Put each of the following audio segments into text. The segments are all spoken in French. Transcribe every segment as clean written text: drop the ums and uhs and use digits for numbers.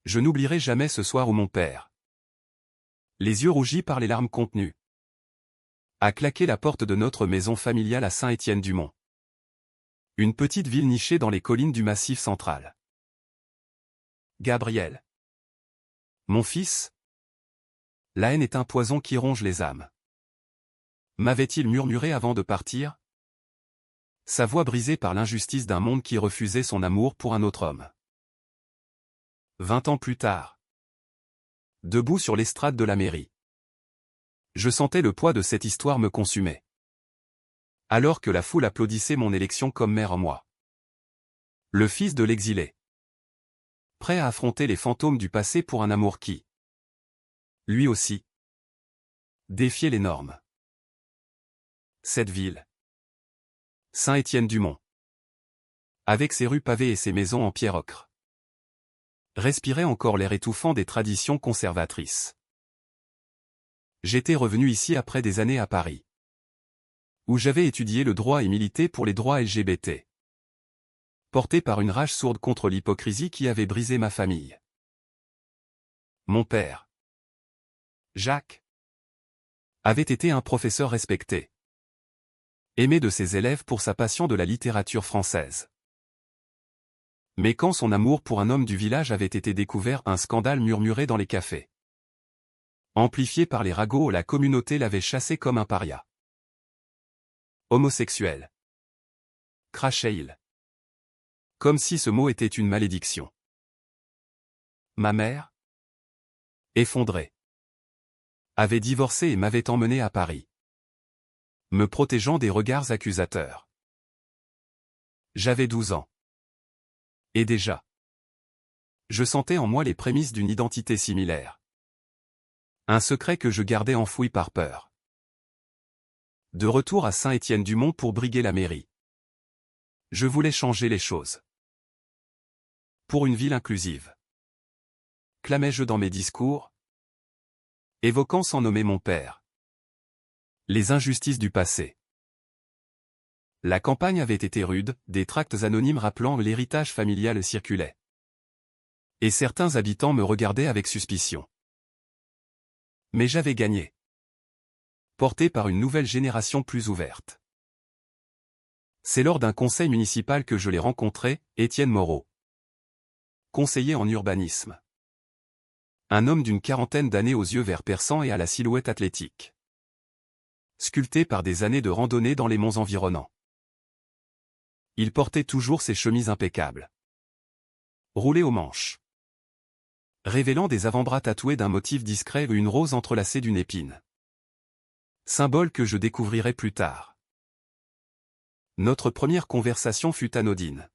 Je n'oublierai jamais ce soir où mon père, les yeux rougis par les larmes contenues, a claqué la porte de notre maison familiale à Saint-Étienne-du-Mont. Une petite ville nichée dans les collines du Massif central. Gabriel. Mon fils, la haine est un poison qui ronge les âmes. M'avait-il murmuré avant de partir? Sa voix brisée par l'injustice d'un monde qui refusait son amour pour un autre homme. 20 ans plus tard. Debout sur l'estrade de la mairie. Je sentais le poids de cette histoire me consumer. Alors que la foule applaudissait mon élection comme maire en moi. Le fils de l'exilé. Prêt à affronter les fantômes du passé pour un amour qui, lui aussi, défiait les normes. Cette ville. Saint-Étienne-du-Mont. Avec ses rues pavées et ses maisons en pierre ocre. Respirait encore l'air étouffant des traditions conservatrices. J'étais revenu ici après des années à Paris, où j'avais étudié le droit et milité pour les droits LGBT. Porté par une rage sourde contre l'hypocrisie qui avait brisé ma famille. Mon père, Jacques, avait été un professeur respecté, aimé de ses élèves pour sa passion de la littérature française. Mais quand son amour pour un homme du village avait été découvert, un scandale murmurait dans les cafés. Amplifié par les ragots, la communauté l'avait chassé comme un paria. Homosexuel. Crachait-il. Comme si ce mot était une malédiction. Ma mère, effondrée, avait divorcé et m'avait emmené à Paris, me protégeant des regards accusateurs. J'avais 12 ans. Et déjà, je sentais en moi les prémices d'une identité similaire. Un secret que je gardais enfoui par peur. De retour à Saint-Étienne-du-Mont pour briguer la mairie. Je voulais changer les choses. Pour une ville inclusive. Clamais-je dans mes discours, évoquant sans nommer mon père. Les injustices du passé. La campagne avait été rude, des tracts anonymes rappelant l'héritage familial circulaient. Et certains habitants me regardaient avec suspicion. Mais j'avais gagné. Porté par une nouvelle génération plus ouverte. C'est lors d'un conseil municipal que je l'ai rencontré, Étienne Moreau. Conseiller en urbanisme. Un homme d'une quarantaine d'années aux yeux verts perçants et à la silhouette athlétique. Sculpté par des années de randonnée dans les monts environnants. Il portait toujours ses chemises impeccables. Roulées aux manches. Révélant des avant-bras tatoués d'un motif discret ou une rose entrelacée d'une épine. Symbole que je découvrirai plus tard. Notre première conversation fut anodine.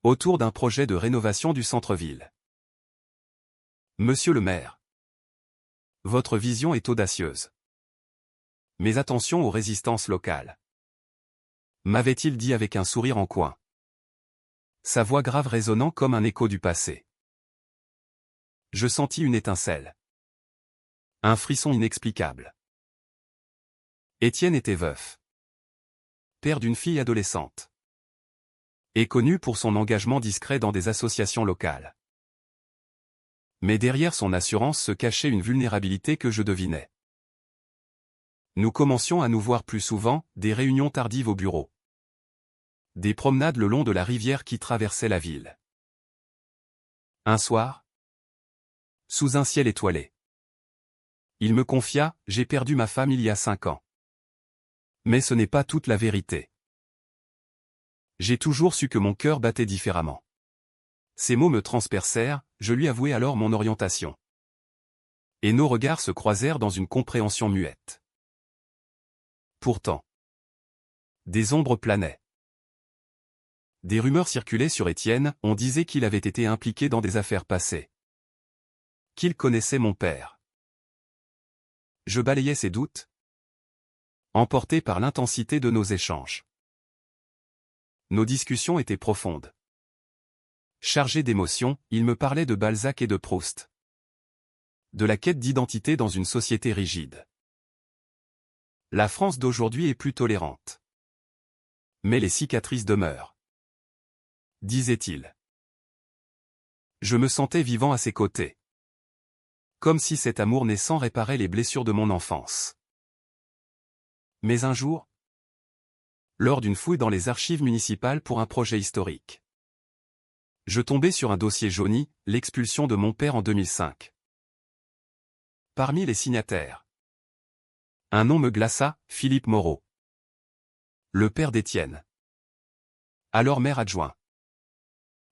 Autour d'un projet de rénovation du centre-ville. Monsieur le maire. Votre vision est audacieuse. Mais attention aux résistances locales. M'avait-il dit avec un sourire en coin. Sa voix grave résonnant comme un écho du passé. Je sentis une étincelle. Un frisson inexplicable. Étienne était veuf. Père d'une fille adolescente. Et connu pour son engagement discret dans des associations locales. Mais derrière son assurance se cachait une vulnérabilité que je devinais. Nous commencions à nous voir plus souvent, des réunions tardives au bureau. Des promenades le long de la rivière qui traversait la ville. Un soir, sous un ciel étoilé, il me confia, j'ai perdu ma femme il y a 5 ans. Mais ce n'est pas toute la vérité. J'ai toujours su que mon cœur battait différemment. Ces mots me transpercèrent, je lui avouai alors mon orientation. Et nos regards se croisèrent dans une compréhension muette. Pourtant, des ombres planaient. Des rumeurs circulaient sur Étienne, on disait qu'il avait été impliqué dans des affaires passées. Qu'il connaissait mon père. Je balayais ses doutes, emporté par l'intensité de nos échanges. Nos discussions étaient profondes. Chargé d'émotions, il me parlait de Balzac et de Proust. De la quête d'identité dans une société rigide. La France d'aujourd'hui est plus tolérante. Mais les cicatrices demeurent. Disait-il. Je me sentais vivant à ses côtés. Comme si cet amour naissant réparait les blessures de mon enfance. Mais un jour, lors d'une fouille dans les archives municipales pour un projet historique, je tombais sur un dossier jauni, l'expulsion de mon père en 2005. Parmi les signataires, un nom me glaça, Philippe Moreau. Le père d'Étienne, alors maire adjoint,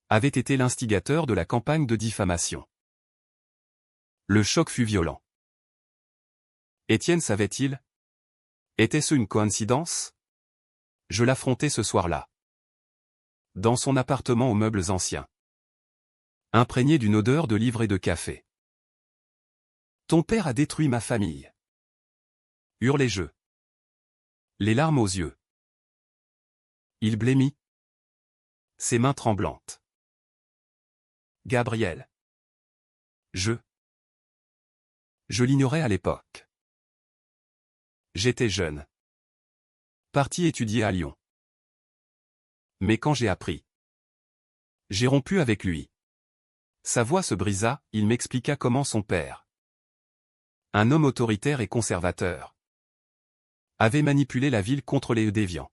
avait été l'instigateur de la campagne de diffamation. Le choc fut violent. Étienne savait-il? Était-ce une coïncidence? Je l'affrontai ce soir-là. Dans son appartement aux meubles anciens. Imprégné d'une odeur de livre et de café. Ton père a détruit ma famille. Hurlai-je. Les larmes aux yeux. Il blêmit. Ses mains tremblantes. Gabriel. Je l'ignorais à l'époque. J'étais jeune. Parti étudier à Lyon. Mais quand j'ai appris, j'ai rompu avec lui. Sa voix se brisa, il m'expliqua comment son père, un homme autoritaire et conservateur, avait manipulé la ville contre les déviants.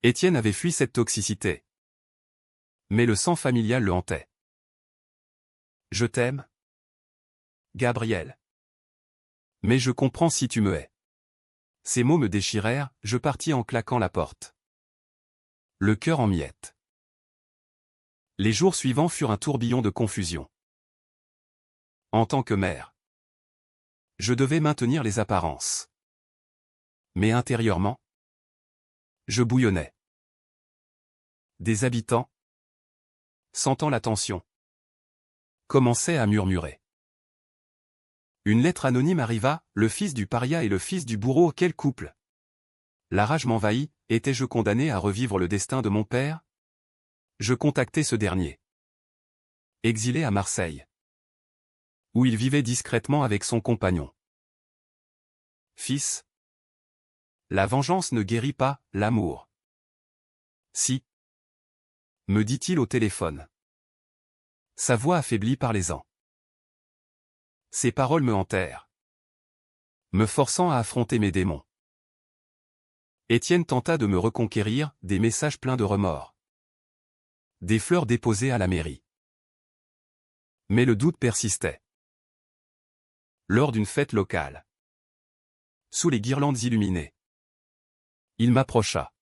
Étienne avait fui cette toxicité. Mais le sang familial le hantait. Je t'aime, Gabriel. Mais je comprends si tu me hais. Ces mots me déchirèrent, je partis en claquant la porte. Le cœur en miettes. Les jours suivants furent un tourbillon de confusion. En tant que maire, je devais maintenir les apparences. Mais intérieurement, je bouillonnais. Des habitants, sentant la tension, commençaient à murmurer. Une lettre anonyme arriva, le fils du paria et le fils du bourreau, quel couple? La rage m'envahit, étais-je condamné à revivre le destin de mon père? Je contactai ce dernier. Exilé à Marseille, où il vivait discrètement avec son compagnon. Fils, la vengeance ne guérit pas, l'amour. Si, me dit-il au téléphone. Sa voix affaiblie par les ans. Ces paroles me hantèrent, me forçant à affronter mes démons. Étienne tenta de me reconquérir, des messages pleins de remords. Des fleurs déposées à la mairie. Mais le doute persistait. Lors d'une fête locale, sous les guirlandes illuminées, il m'approcha.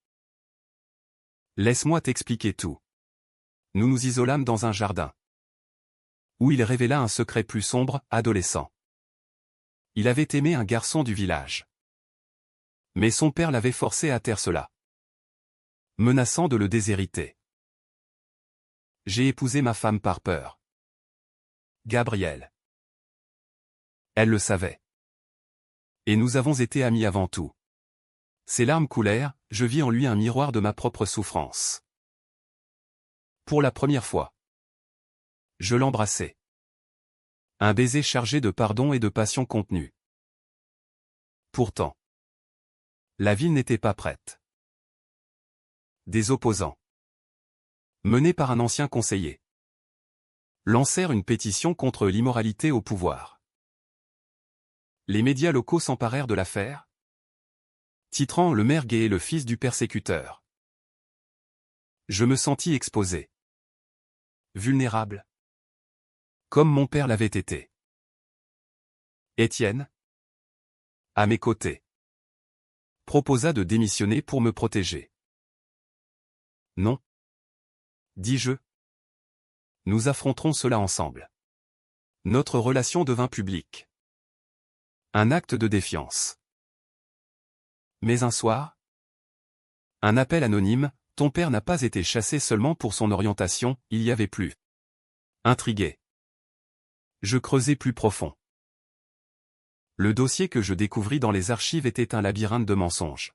Laisse-moi t'expliquer tout. Nous nous isolâmes dans un jardin, où il révéla un secret plus sombre, adolescent. Il avait aimé un garçon du village. Mais son père l'avait forcé à taire cela, menaçant de le déshériter. J'ai épousé ma femme par peur. Gabriel. Elle le savait. Et nous avons été amis avant tout. Ses larmes coulèrent, je vis en lui un miroir de ma propre souffrance. Pour la première fois, je l'embrassai. Un baiser chargé de pardon et de passion contenue. Pourtant, la ville n'était pas prête. Des opposants, menés par un ancien conseiller, lancèrent une pétition contre l'immoralité au pouvoir. Les médias locaux s'emparèrent de l'affaire, titrant le maire gay et le fils du persécuteur. Je me sentis exposé. Vulnérable. Comme mon père l'avait été. Étienne, à mes côtés, proposa de démissionner pour me protéger. Non, dis-je. Nous affronterons cela ensemble. Notre relation devint publique. Un acte de défiance. Mais un soir, un appel anonyme, ton père n'a pas été chassé seulement pour son orientation, il y avait plus. Intrigué. Je creusai plus profond. Le dossier que je découvris dans les archives était un labyrinthe de mensonges.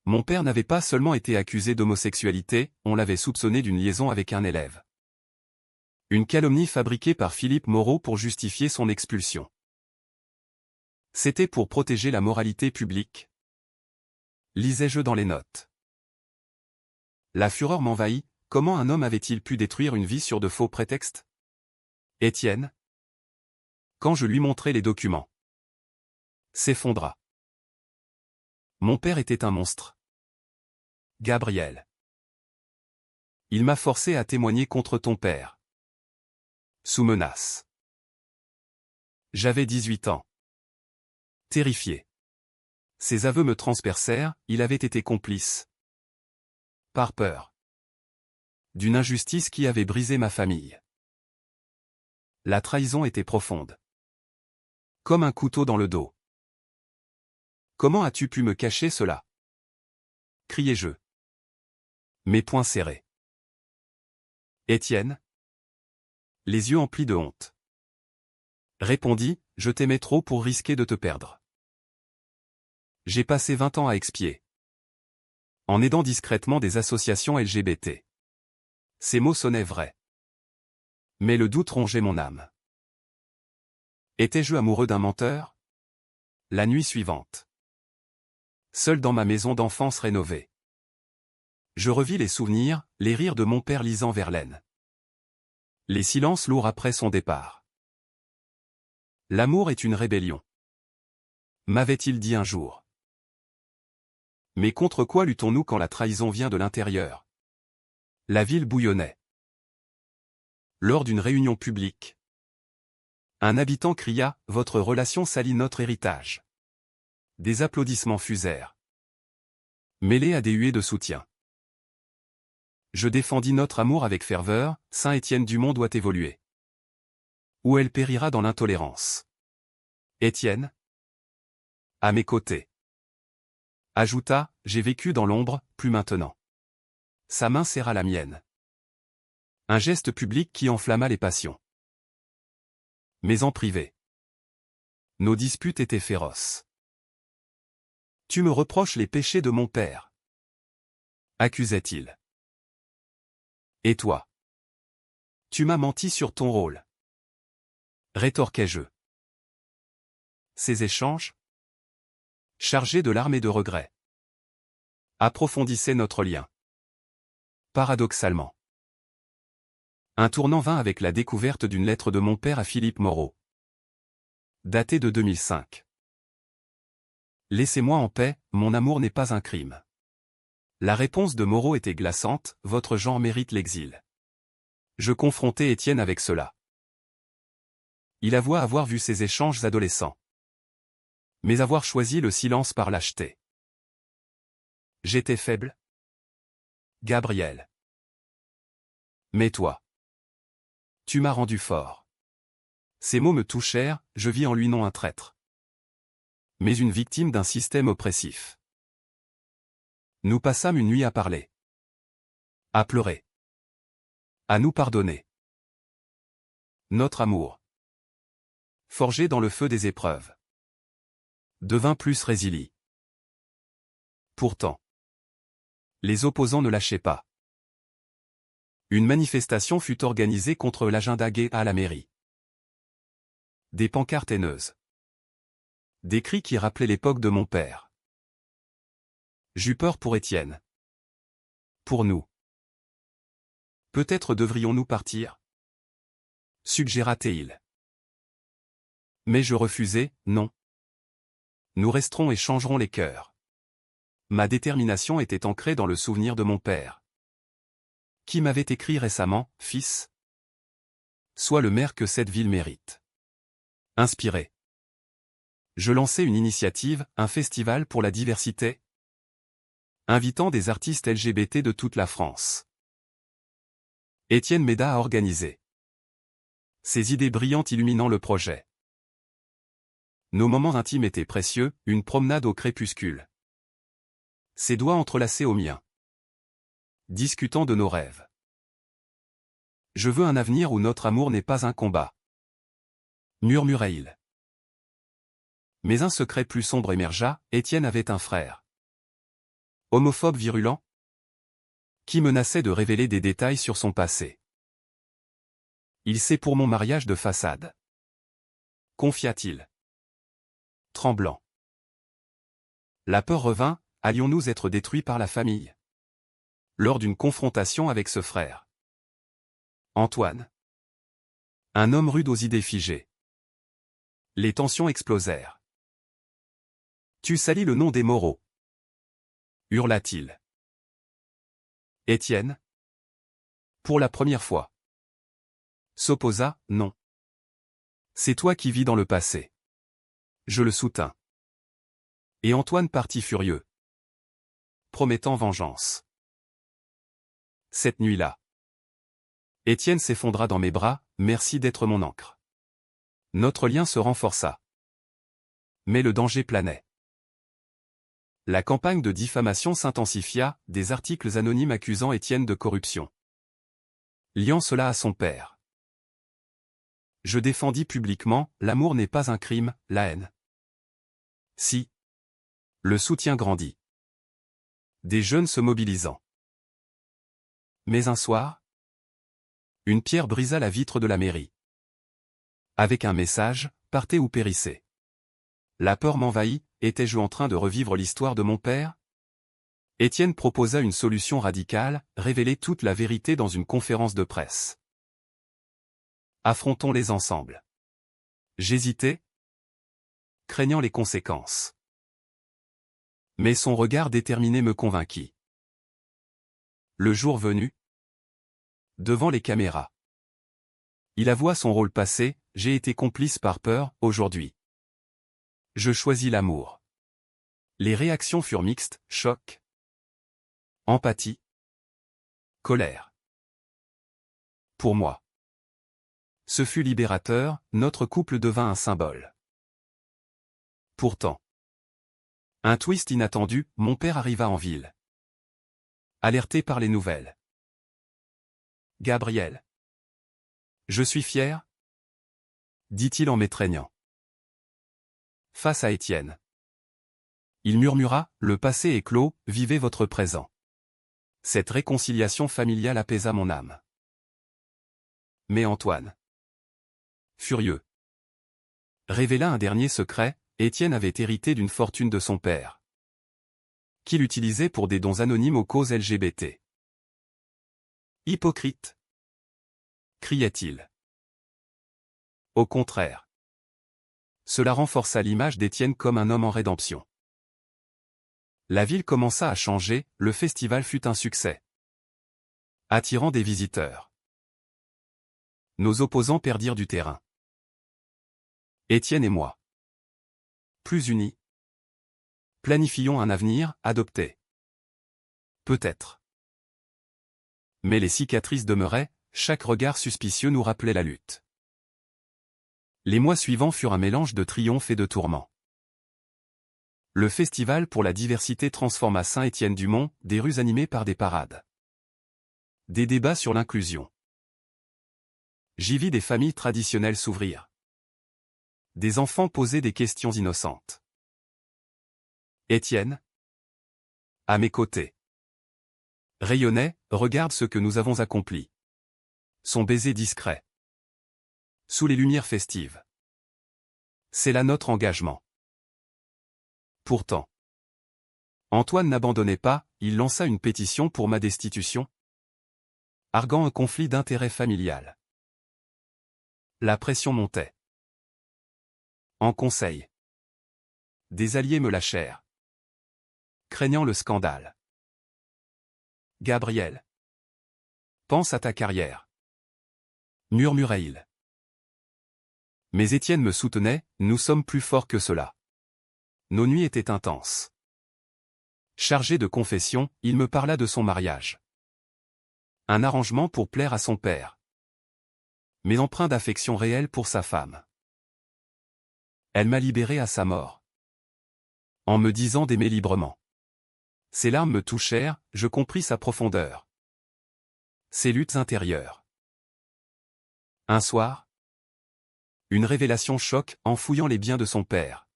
Mon père n'avait pas seulement été accusé d'homosexualité, on l'avait soupçonné d'une liaison avec un élève. Une calomnie fabriquée par Philippe Moreau pour justifier son expulsion. C'était pour protéger la moralité publique. Lisais-je dans les notes. La fureur m'envahit, Comment un homme avait-il pu détruire une vie sur de faux prétextes? Étienne, quand je lui montrai les documents, s'effondra. Mon père était un monstre. Gabriel. Il m'a forcé à témoigner contre ton père. Sous menace. J'avais 18 ans. Terrifié. Ses aveux me transpercèrent, il avait été complice. Par peur. D'une injustice qui avait brisé ma famille. La trahison était profonde. Comme un couteau dans le dos. Comment as-tu pu me cacher cela? Criai-je. Mes poings serrés. Étienne? Les yeux emplis de honte. Répondit, je t'aimais trop pour risquer de te perdre. J'ai passé 20 ans à expier. En aidant discrètement des associations LGBT. Ces mots sonnaient vrais. Mais le doute rongeait mon âme. Étais-je amoureux d'un menteur? La nuit suivante. Seul dans ma maison d'enfance rénovée. Je revis les souvenirs, les rires de mon père lisant Verlaine. Les silences lourds après son départ. L'amour est une rébellion. M'avait-il dit un jour. Mais contre quoi luttons-nous quand la trahison vient de l'intérieur? La ville bouillonnait. Lors d'une réunion publique, un habitant cria « Votre relation salit notre héritage ». Des applaudissements fusèrent. Mêlés à des huées de soutien. Je défendis notre amour avec ferveur, Saint-Étienne Dumont doit évoluer. Ou elle périra dans l'intolérance. Étienne? À mes côtés. Ajouta, j'ai vécu dans l'ombre, plus maintenant. Sa main serra la mienne. Un geste public qui enflamma les passions. Mais en privé. Nos disputes étaient féroces. Tu me reproches les péchés de mon père. Accusait-il. Et toi? Tu m'as menti sur ton rôle. Rétorquai-je. Ces échanges, chargés de larmes et de regrets, approfondissaient notre lien. Paradoxalement. Un tournant vint avec la découverte d'une lettre de mon père à Philippe Moreau. Datée de 2005. Laissez-moi en paix, mon amour n'est pas un crime. La réponse de Moreau était glaçante, votre genre mérite l'exil. Je confrontai Étienne avec cela. Il avoua avoir vu ces échanges adolescents. Mais avoir choisi le silence par lâcheté. J'étais faible? Gabriel. Mais toi. Tu m'as rendu fort. Ces mots me touchèrent, je vis en lui non un traître. Mais une victime d'un système oppressif. Nous passâmes une nuit à parler. À pleurer. À nous pardonner. Notre amour, forgé dans le feu des épreuves, devint plus résilient. Pourtant, les opposants ne lâchaient pas. Une manifestation fut organisée contre l'agenda gay à la mairie. Des pancartes haineuses. Des cris qui rappelaient l'époque de mon père. J'eus peur pour Étienne. Pour nous. Peut-être devrions-nous partir? Suggéra-t-il. Mais je refusai, non. Nous resterons et changerons les cœurs. Ma détermination était ancrée dans le souvenir de mon père. Qui m'avait écrit récemment, fils, sois le maire que cette ville mérite. Inspiré. Je lançai une initiative, un festival pour la diversité, invitant des artistes LGBT de toute la France. Étienne m'aida à organiser. Ses idées brillantes illuminant le projet. Nos moments intimes étaient précieux, une promenade au crépuscule. Ses doigts entrelacés aux miens. Discutant de nos rêves. Je veux un avenir où notre amour n'est pas un combat. Murmurait-il. Mais un secret plus sombre émergea, Étienne avait un frère. Homophobe virulent? Qui menaçait de révéler des détails sur son passé. Il sait pour mon mariage de façade. Confia-t-il. Tremblant. La peur revint, allions-nous être détruits par la famille? lors d'une confrontation avec ce frère. Antoine. Un homme rude aux idées figées. Les tensions explosèrent. Tu salis le nom des Moreau, hurla-t-il. Étienne. Pour la première fois. S'opposa, non. C'est toi qui vis dans le passé. Je le soutins. Et Antoine partit furieux, promettant vengeance. Cette nuit-là, Étienne s'effondra dans mes bras, merci d'être mon ancre. Notre lien se renforça. Mais le danger planait. La campagne de diffamation s'intensifia, des articles anonymes accusant Étienne de corruption. Liant cela à son père. Je défendis publiquement, l'amour n'est pas un crime, la haine. Si. Le soutien grandit. Des jeunes se mobilisant. Mais un soir, une pierre brisa la vitre de la mairie. Avec un message, partez ou périssez. La peur m'envahit, étais-je en train de revivre l'histoire de mon père? Étienne proposa une solution radicale, révéler toute la vérité dans une conférence de presse. Affrontons-les ensemble. J'hésitais, craignant les conséquences. Mais son regard déterminé me convainquit. Le jour venu, devant les caméras, il avoua son rôle passé, j'ai été complice par peur, aujourd'hui. Je choisis l'amour. Les réactions furent mixtes, choc, empathie, colère. Pour moi, ce fut libérateur, notre couple devint un symbole. Pourtant, un twist inattendu, mon père arriva en ville. Alerté par les nouvelles. Gabriel. Je suis fier, dit-il en m'étreignant. Face à Étienne. Il murmura, le passé est clos, vivez votre présent. Cette réconciliation familiale apaisa mon âme. Mais Antoine, furieux, révéla un dernier secret, Étienne avait hérité d'une fortune de son père, qu'il utilisait pour des dons anonymes aux causes LGBT. Hypocrite, criait-il. Au contraire. Cela renforça l'image d'Étienne comme un homme en rédemption. La ville commença à changer, le festival fut un succès, attirant des visiteurs. Nos opposants perdirent du terrain. Étienne et moi, plus unis, planifions un avenir, adopté. Peut-être. Mais les cicatrices demeuraient, chaque regard suspicieux nous rappelait la lutte. Les mois suivants furent un mélange de triomphe et de tourments. Le festival pour la diversité transforma Saint-Étienne-du-Mont, des rues animées par des parades. Des débats sur l'inclusion. J'y vis des familles traditionnelles s'ouvrir. Des enfants posaient des questions innocentes. Étienne, à mes côtés, rayonnait, regarde ce que nous avons accompli. Son baiser discret. Sous les lumières festives. C'est là notre engagement. Pourtant, Antoine n'abandonnait pas, il lança une pétition pour ma destitution, arguant un conflit d'intérêts familial. La pression montait. En conseil, des alliés me lâchèrent, craignant le scandale. Gabriel, pense à ta carrière, murmurait-il. Mais Étienne me soutenait, nous sommes plus forts que cela. Nos nuits étaient intenses. Chargé de confession, il me parla de son mariage. Un arrangement pour plaire à son père. Mais empreint d'affection réelle pour sa femme. Elle m'a libéré à sa mort. En me disant d'aimer librement. Ses larmes me touchèrent, je compris sa profondeur. Ses luttes intérieures. Un soir, une révélation choque, en fouillant les biens de son père.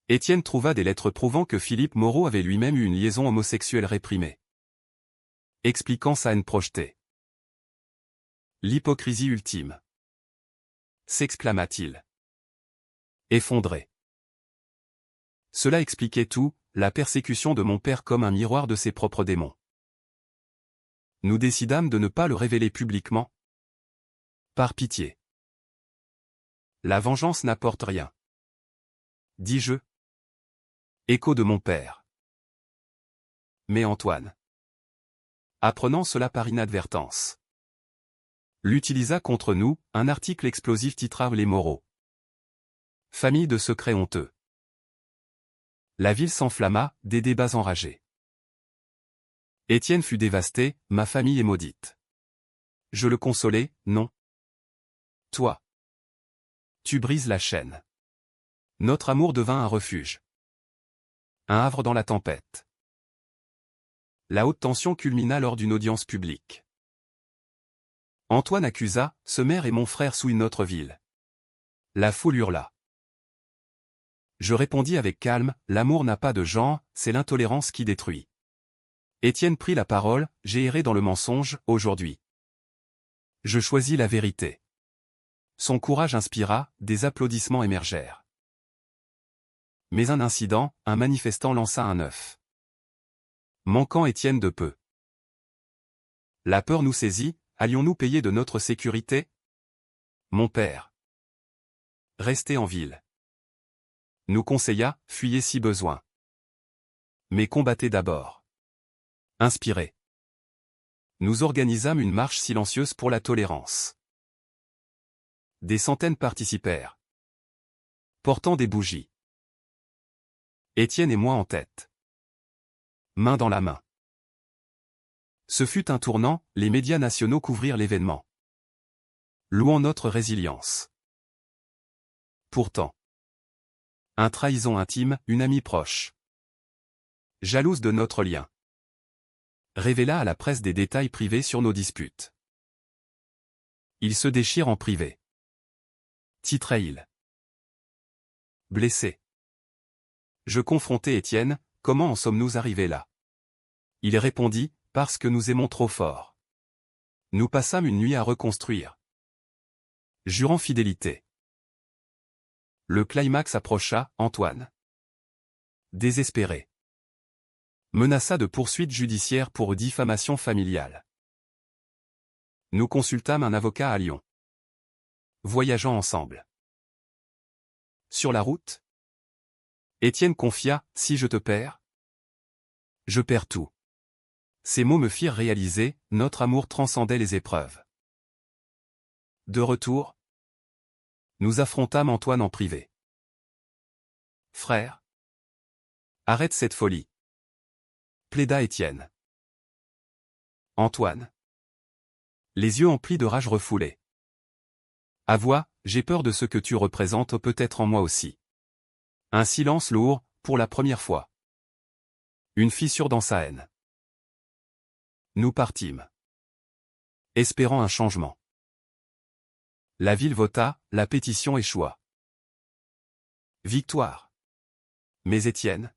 Étienne trouva des lettres prouvant que Philippe Moreau avait lui-même eu une liaison homosexuelle réprimée. Expliquant sa haine projetée. L'hypocrisie ultime. S'exclama-t-il. Effondré. Cela expliquait tout, la persécution de mon père comme un miroir de ses propres démons. Nous décidâmes de ne pas le révéler publiquement. Par pitié. La vengeance n'apporte rien. Dis-je. Écho de mon père. Mais Antoine, apprenant cela par inadvertance, l'utilisa contre nous, un article explosif titré Les Moreaux. Famille de secrets honteux. La ville s'enflamma, des débats enragés. Étienne fut dévasté, ma famille est maudite. Je le consolai, non. Toi. Tu brises la chaîne. Notre amour devint un refuge. Un havre dans la tempête. La haute tension culmina lors d'une audience publique. Antoine accusa, ce maire est mon frère souille notre ville. La foule hurla. Je répondis avec calme, l'amour n'a pas de genre, c'est l'intolérance qui détruit. Étienne prit la parole, j'ai erré dans le mensonge, aujourd'hui. Je choisis la vérité. Son courage inspira, des applaudissements émergèrent. Mais un incident, un manifestant lança un œuf. Manquant Étienne de peu. La peur nous saisit, allions-nous payer de notre sécurité? Mon père. Restez en ville. Nous conseilla, fuyez si besoin. Mais combattez d'abord. Inspirés. Nous organisâmes une marche silencieuse pour la tolérance. Des centaines participèrent. Portant des bougies. Étienne et moi en tête. Main dans la main. Ce fut un tournant, les médias nationaux couvrirent l'événement. Louant notre résilience. Pourtant. Un trahison intime, une amie proche. Jalouse de notre lien. Révéla à la presse des détails privés sur nos disputes. Il se déchire en privé. Titrait-il. Blessé. Je confrontai Étienne, comment en sommes-nous arrivés là? Il répondit, parce que nous aimons trop fort. Nous passâmes une nuit à reconstruire. Jurant fidélité. Le climax approcha, Antoine. Désespéré. Menaça de poursuites judiciaires pour diffamation familiale. Nous consultâmes un avocat à Lyon. Voyageant ensemble. Sur la route, Étienne confia, si je te perds, je perds tout. Ces mots me firent réaliser, notre amour transcendait les épreuves. De retour, nous affrontâmes Antoine en privé. Frère, arrête cette folie. Plaida Étienne. Antoine. Les yeux emplis de rage refoulée. Avoua, j'ai peur de ce que tu représentes peut-être en moi aussi. Un silence lourd, pour la première fois. Une fissure dans sa haine. Nous partîmes. Espérant un changement. La ville vota, la pétition échoua. Victoire. Mais Étienne,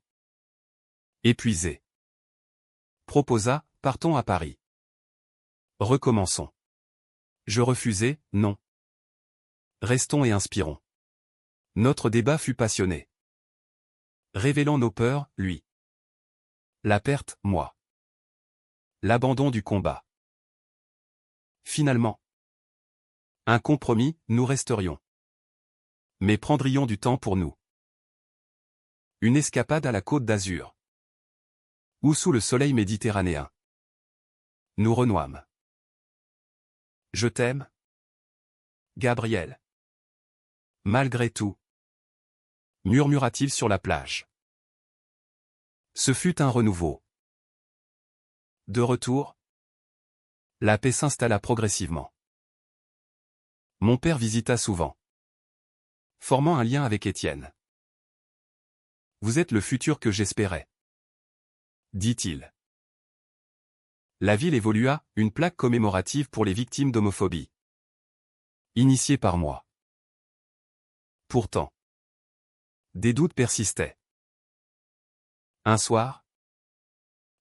épuisé, proposa, partons à Paris. Recommençons. Je refusai, non. Restons et inspirons. Notre débat fut passionné. Révélant nos peurs, lui. La perte, moi. L'abandon du combat. Finalement. Un compromis, nous resterions. Mais prendrions du temps pour nous. Une escapade à la Côte d'Azur. Ou sous le soleil méditerranéen. Nous renouâmes. Je t'aime, Gabriel. Malgré tout. Murmura-t-il sur la plage. Ce fut un renouveau. De retour, la paix s'installa progressivement. Mon père visita souvent. Formant un lien avec Étienne. Vous êtes le futur que j'espérais. Dit-il. La ville évolua, une plaque commémorative pour les victimes d'homophobie. Initiée par moi. Pourtant. Des doutes persistaient. Un soir,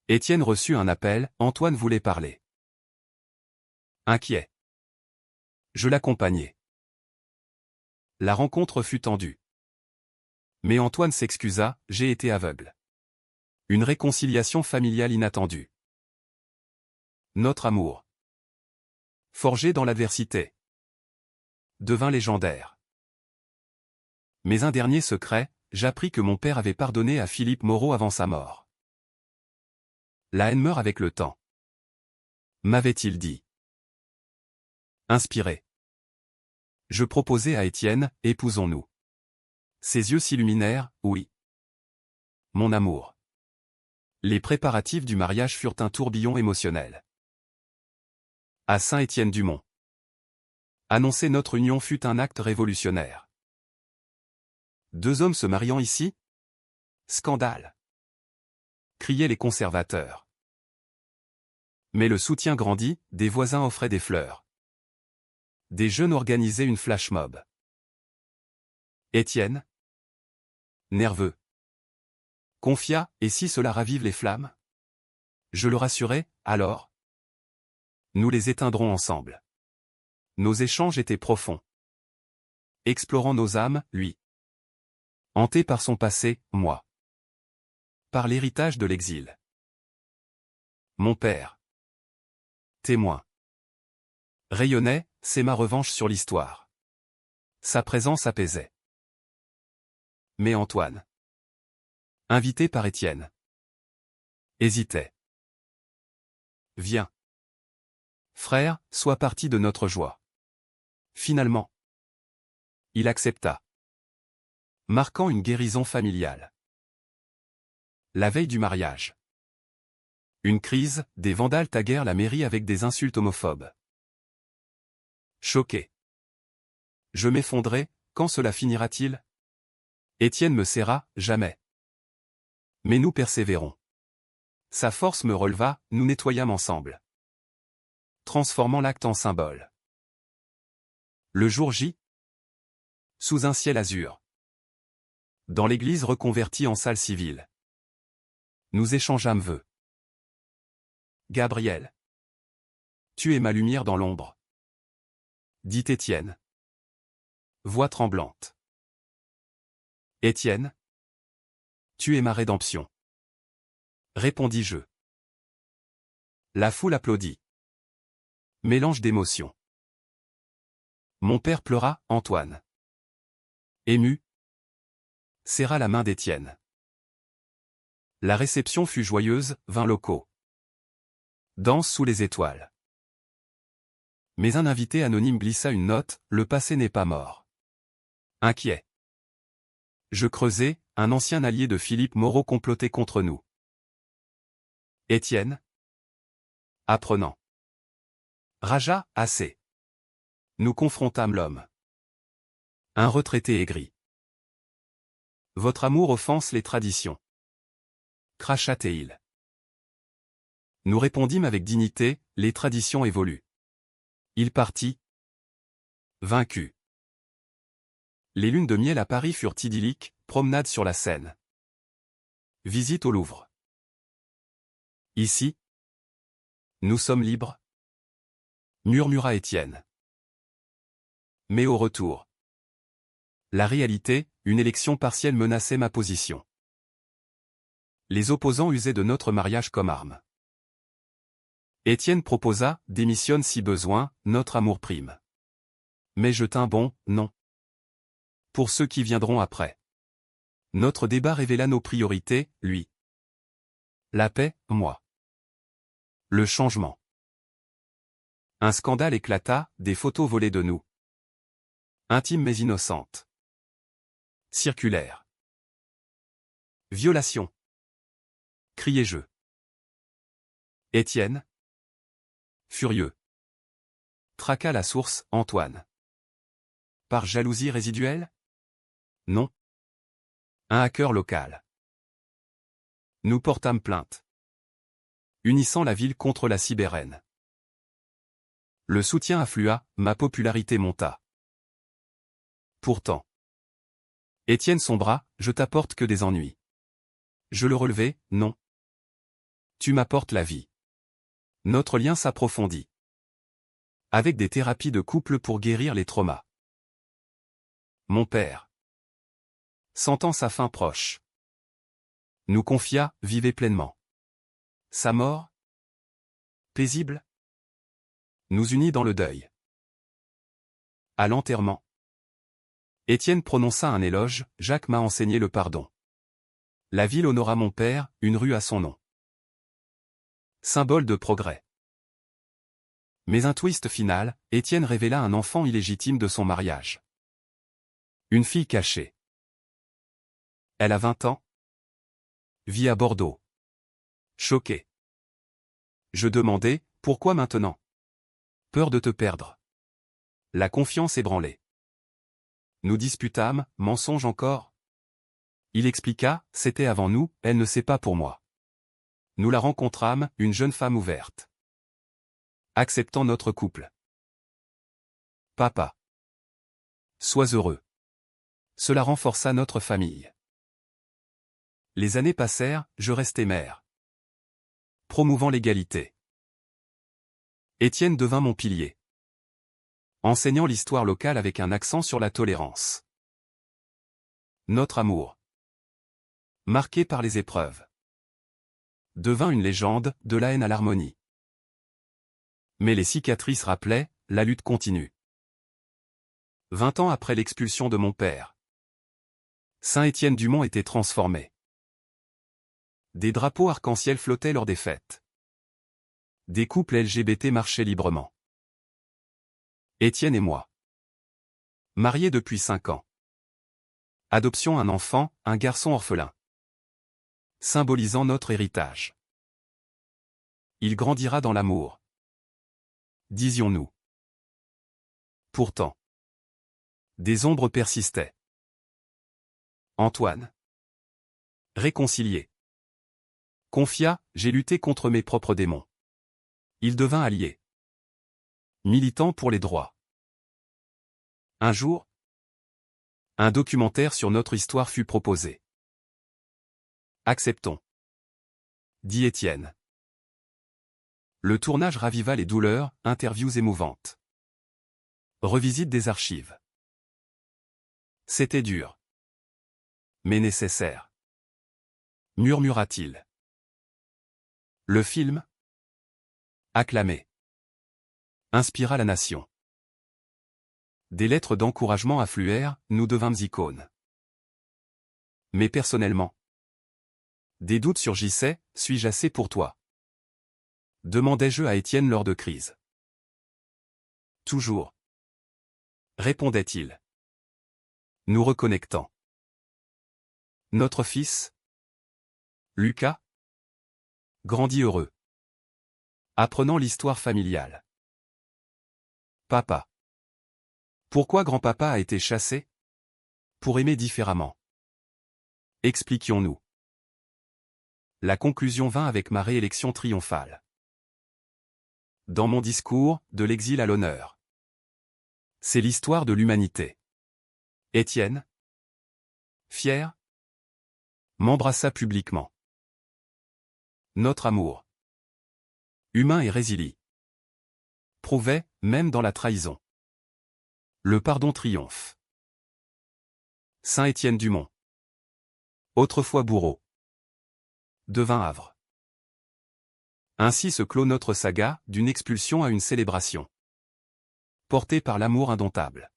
Étienne reçut un appel, Antoine voulait parler. Inquiet. Je l'accompagnai. La rencontre fut tendue. Mais Antoine s'excusa, j'ai été aveugle. Une réconciliation familiale inattendue. Notre amour, forgé dans l'adversité, devint légendaire. Mais un dernier secret, j'appris que mon père avait pardonné à Philippe Moreau avant sa mort. La haine meurt avec le temps, m'avait-il dit. Inspiré, je proposai à Étienne, épousons-nous. Ses yeux s'illuminèrent, oui. Mon amour. Les préparatifs du mariage furent un tourbillon émotionnel. À Saint-Étienne-du-Mont. Annoncer notre union fut un acte révolutionnaire. Deux hommes se mariant ici? Scandale! Criaient les conservateurs. Mais le soutien grandit, des voisins offraient des fleurs. Des jeunes organisaient une flash mob. Étienne, nerveux, confia, et si cela ravive les flammes? Je le rassurai, alors? Nous les éteindrons ensemble. Nos échanges étaient profonds. Explorant nos âmes, lui. Hanté par son passé, moi. Par l'héritage de l'exil. Mon père. Témoin. Rayonnait, c'est ma revanche sur l'histoire. Sa présence apaisait. Mais Antoine, invité par Étienne, hésitait. Viens. Frère, sois partie de notre joie. Finalement, il accepta. Marquant une guérison familiale. La veille du mariage. Une crise, des vandales taguèrent la mairie avec des insultes homophobes. Choqué. Je m'effondrai, quand cela finira-t-il? Étienne me serra, jamais. Mais nous persévérons. Sa force me releva, nous nettoyâmes ensemble. Transformant l'acte en symbole. Le jour J. Sous un ciel azur. Dans l'église reconvertie en salle civile. Nous échangeâmes vœux. Gabriel. Tu es ma lumière dans l'ombre. Dit Étienne. Voix tremblante. Étienne. Tu es ma rédemption. Répondis-je. La foule applaudit. Mélange d'émotions. Mon père pleura, Antoine. Ému. Serra la main d'Étienne. La réception fut joyeuse, vins locaux. Danse sous les étoiles. Mais un invité anonyme glissa une note, le passé n'est pas mort. Inquiet. Je creusai, un ancien allié de Philippe Moreau complotait contre nous. Étienne. Apprenant. Raja, assez. Nous confrontâmes l'homme. Un retraité aigri. Votre amour offense les traditions. Cracha-t-il. Nous répondîmes avec dignité, les traditions évoluent. Il partit. Vaincu. Les lunes de miel à Paris furent idylliques, promenade sur la Seine. Visite au Louvre. Ici, nous sommes libres, murmura Étienne. Mais au retour, la réalité, une élection partielle menaçait ma position. Les opposants usaient de notre mariage comme arme. Étienne proposa, démissionne si besoin, notre amour prime. Mais je tins bon, non. Pour ceux qui viendront après. Notre débat révéla nos priorités, lui. La paix, moi. Le changement. Un scandale éclata, des photos volées de nous. Intimes mais innocentes. Circulaire. Violation. Criai-je. Étienne. Furieux. Traqua la source, Antoine. Par jalousie résiduelle? Non. Un hacker local. Nous portâmes plainte. Unissant la ville contre la cyberhaine. Le soutien afflua, ma popularité monta. Pourtant. Étienne sombra, je t'apporte que des ennuis. Je le relevai, non. Tu m'apportes la vie. Notre lien s'approfondit. Avec des thérapies de couple pour guérir les traumas. Mon père. Sentant sa fin proche. Nous confia, vivez pleinement. Sa mort? Paisible. Nous unit dans le deuil. À l'enterrement. Étienne prononça un éloge, Jacques m'a enseigné le pardon. La ville honora mon père, une rue à son nom. Symbole de progrès. Mais un twist final, Étienne révéla un enfant illégitime de son mariage. Une fille cachée. Elle a 20 ans. Vit à Bordeaux. Choqué. Je demandai, pourquoi maintenant? Peur de te perdre. La confiance ébranlée. Nous disputâmes, mensonge encore. Il expliqua, c'était avant nous, elle ne sait pas pour moi. Nous la rencontrâmes, une jeune femme ouverte. Acceptant notre couple. Papa. Sois heureux. Cela renforça notre famille. Les années passèrent, je restai mère. Promouvant l'égalité. Étienne devint mon pilier. Enseignant l'histoire locale avec un accent sur la tolérance. Notre amour. Marqué par les épreuves. Devint une légende, de la haine à l'harmonie. Mais les cicatrices rappelaient, la lutte continue. 20 ans après l'expulsion de mon père. Saint-Étienne-du-Mont était transformé. Des drapeaux arc-en-ciel flottaient lors des fêtes. Des couples LGBT marchaient librement. Étienne et moi. Mariés depuis 5 ans. Adoption un enfant, un garçon orphelin. Symbolisant notre héritage. Il grandira dans l'amour. Disions-nous. Pourtant. Des ombres persistaient. Antoine. Réconcilié. Confia, j'ai lutté contre mes propres démons. Il devint allié. Militant pour les droits. Un jour, un documentaire sur notre histoire fut proposé. Acceptons. Dit Étienne. Le tournage raviva les douleurs, interviews émouvantes. Revisite des archives. C'était dur. Mais nécessaire. Murmura-t-il. Le film, acclamé, inspira la nation. Des lettres d'encouragement affluèrent, nous devînmes icônes. Mais personnellement, des doutes surgissaient, suis-je assez pour toi? Demandai-je à Étienne lors de crise. Toujours. Répondait-il. Nous reconnectant. Notre fils, Lucas, grandit heureux. Apprenant l'histoire familiale. Papa. Pourquoi grand-papa a été chassé? Pour aimer différemment. Expliquions-nous. La conclusion vint avec ma réélection triomphale. Dans mon discours, de l'exil à l'honneur. C'est l'histoire de l'humanité. Étienne, fier, m'embrassa publiquement. Notre amour, humain et résilient, prouvait, même dans la trahison. Le pardon triomphe. Saint-Étienne-du-Mont. Autrefois bourreau. Devint havre. Ainsi se clôt notre saga, d'une expulsion à une célébration. Portée par l'amour indomptable.